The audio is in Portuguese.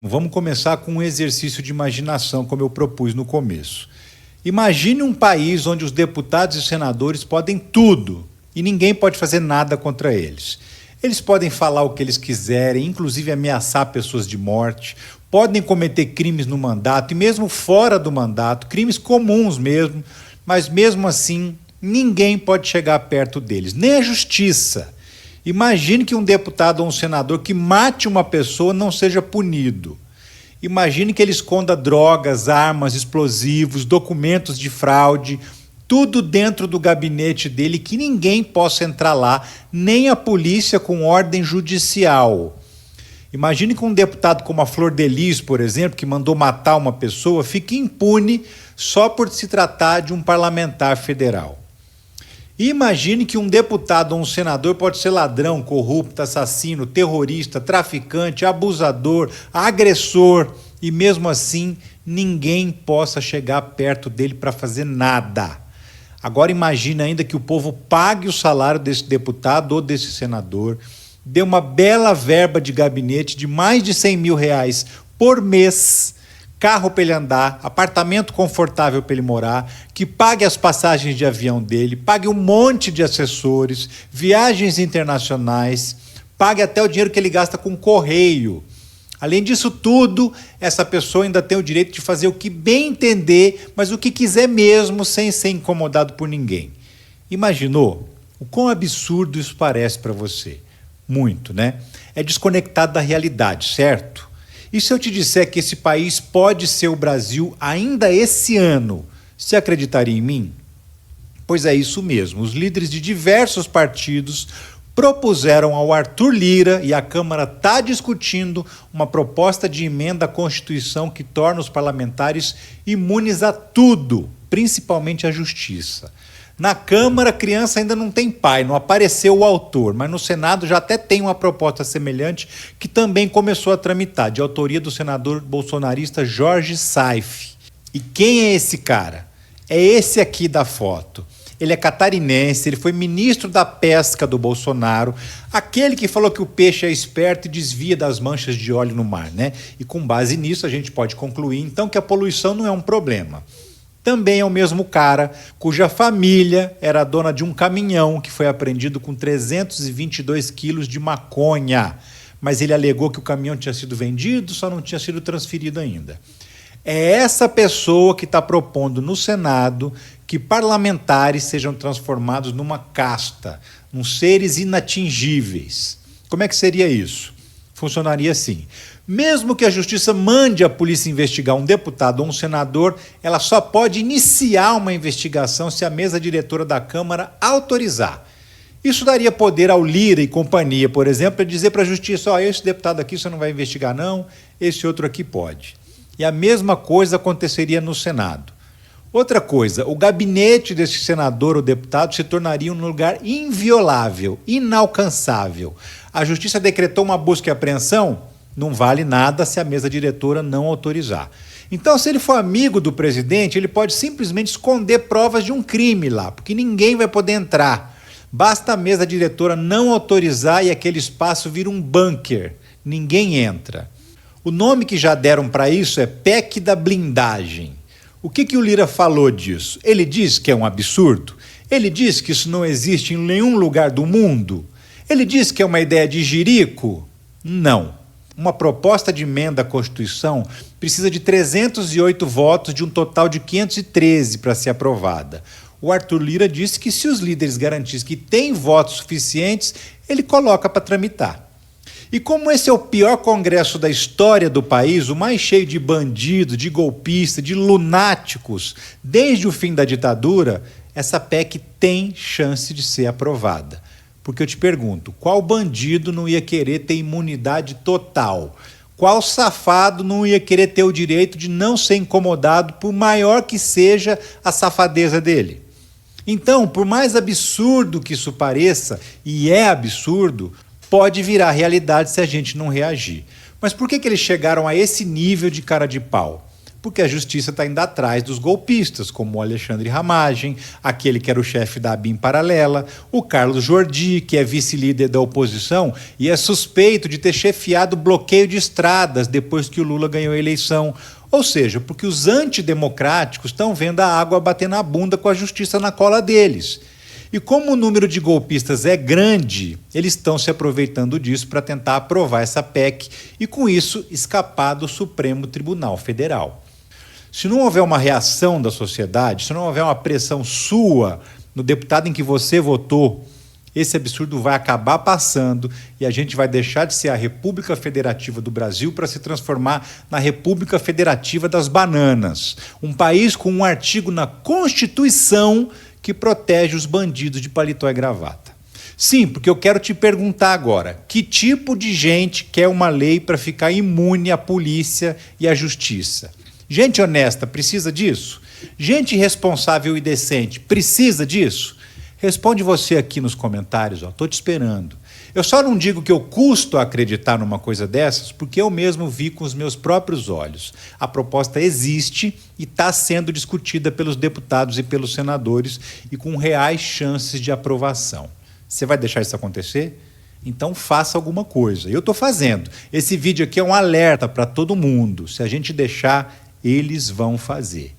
Vamos começar com um exercício de imaginação, como eu propus no começo. Imagine um país onde os deputados e senadores podem tudo e ninguém pode fazer nada contra eles. Eles podem falar o que eles quiserem, inclusive ameaçar pessoas de morte, podem cometer crimes no mandato e mesmo fora do mandato, crimes comuns mesmo, mas mesmo assim ninguém pode chegar perto deles, nem a justiça. Imagine que um deputado ou um senador que mate uma pessoa não seja punido. Imagine que ele esconda drogas, armas, explosivos, documentos de fraude, tudo dentro do gabinete dele, que ninguém possa entrar lá, nem a polícia com ordem judicial. Imagine que um deputado como a Flor de Lis, por exemplo, que mandou matar uma pessoa, fique impune só por se tratar de um parlamentar federal. E imagine que um deputado ou um senador pode ser ladrão, corrupto, assassino, terrorista, traficante, abusador, agressor, e mesmo assim ninguém possa chegar perto dele para fazer nada. Agora imagine ainda que o povo pague o salário desse deputado ou desse senador, dê uma bela verba de gabinete de mais de R$100 mil por mês, carro para ele andar, apartamento confortável para ele morar, que pague as passagens de avião dele, pague um monte de assessores, viagens internacionais, pague até o dinheiro que ele gasta com correio. Além disso tudo, essa pessoa ainda tem o direito de fazer o que bem entender, mas o que quiser mesmo, sem ser incomodado por ninguém. Imaginou o quão absurdo isso parece para você? Muito, né? É desconectado da realidade, certo? E se eu te disser que esse país pode ser o Brasil ainda esse ano, você acreditaria em mim? Pois é isso mesmo, os líderes de diversos partidos propuseram ao Arthur Lira, e a Câmara está discutindo, uma proposta de emenda à Constituição que torna os parlamentares imunes a tudo, principalmente a justiça. Na Câmara, a criança ainda não tem pai, não apareceu o autor, mas no Senado já até tem uma proposta semelhante que também começou a tramitar, de autoria do senador bolsonarista Jorge Saif. E quem é esse cara? É esse aqui da foto. Ele é catarinense, ele foi ministro da pesca do Bolsonaro, aquele que falou que o peixe é esperto e desvia das manchas de óleo no mar, né? E com base nisso a gente pode concluir então que a poluição não é um problema. Também é o mesmo cara cuja família era dona de um caminhão que foi apreendido com 322 quilos de maconha, mas ele alegou que o caminhão tinha sido vendido, só não tinha sido transferido ainda. É essa pessoa que está propondo no Senado que parlamentares sejam transformados numa casta, uns seres inatingíveis. Como é que seria isso? Funcionaria assim. Mesmo que a justiça mande a polícia investigar um deputado ou um senador, ela só pode iniciar uma investigação se a mesa diretora da Câmara autorizar. Isso daria poder ao Lira e companhia, por exemplo, para dizer para a justiça, esse deputado aqui você não vai investigar não, esse outro aqui pode. E a mesma coisa aconteceria no Senado. Outra coisa, o gabinete desse senador ou deputado se tornaria um lugar inviolável, inalcançável. A justiça decretou uma busca e apreensão, não vale nada se a mesa diretora não autorizar. Então, se ele for amigo do presidente, ele pode simplesmente esconder provas de um crime lá, porque ninguém vai poder entrar. Basta a mesa diretora não autorizar e aquele espaço vira um bunker. Ninguém entra. O nome que já deram para isso é PEC da blindagem. O que o Lira falou disso? Ele diz que é um absurdo? Ele diz que isso não existe em nenhum lugar do mundo? Ele diz que é uma ideia de jirico? Não. Uma proposta de emenda à Constituição precisa de 308 votos de um total de 513 para ser aprovada. O Arthur Lira disse que se os líderes garantissem que tem votos suficientes, ele coloca para tramitar. E como esse é o pior congresso da história do país, o mais cheio de bandidos, de golpistas, de lunáticos, desde o fim da ditadura, essa PEC tem chance de ser aprovada. Porque eu te pergunto, qual bandido não ia querer ter imunidade total? Qual safado não ia querer ter o direito de não ser incomodado, por maior que seja a safadeza dele? Então, por mais absurdo que isso pareça, e é absurdo, pode virar realidade se a gente não reagir. Mas por que eles chegaram a esse nível de cara de pau? porque a justiça está indo atrás dos golpistas, como o Alexandre Ramagem, aquele que era o chefe da ABIN paralela, o Carlos Jordi, que é vice-líder da oposição e é suspeito de ter chefiado bloqueio de estradas depois que o Lula ganhou a eleição. Ou seja, porque os antidemocráticos estão vendo a água bater na bunda com a justiça na cola deles. E como o número de golpistas é grande, eles estão se aproveitando disso para tentar aprovar essa PEC e, com isso, escapar do Supremo Tribunal Federal. Se não houver uma reação da sociedade, se não houver uma pressão sua no deputado em que você votou, esse absurdo vai acabar passando e a gente vai deixar de ser a República Federativa do Brasil para se transformar na República Federativa das Bananas. Um país com um artigo na Constituição que protege os bandidos de paletó e gravata. Sim, porque eu quero te perguntar agora, que tipo de gente quer uma lei para ficar imune à polícia e à justiça? Gente honesta precisa disso? Gente responsável e decente precisa disso? Responde você aqui nos comentários, estou te esperando. Eu só não digo que eu custo acreditar numa coisa dessas, porque eu mesmo vi com os meus próprios olhos. A proposta existe e está sendo discutida pelos deputados e pelos senadores e com reais chances de aprovação. Você vai deixar isso acontecer? Então faça alguma coisa. Eu estou fazendo. Esse vídeo aqui é um alerta para todo mundo. Se a gente deixar, eles vão fazer.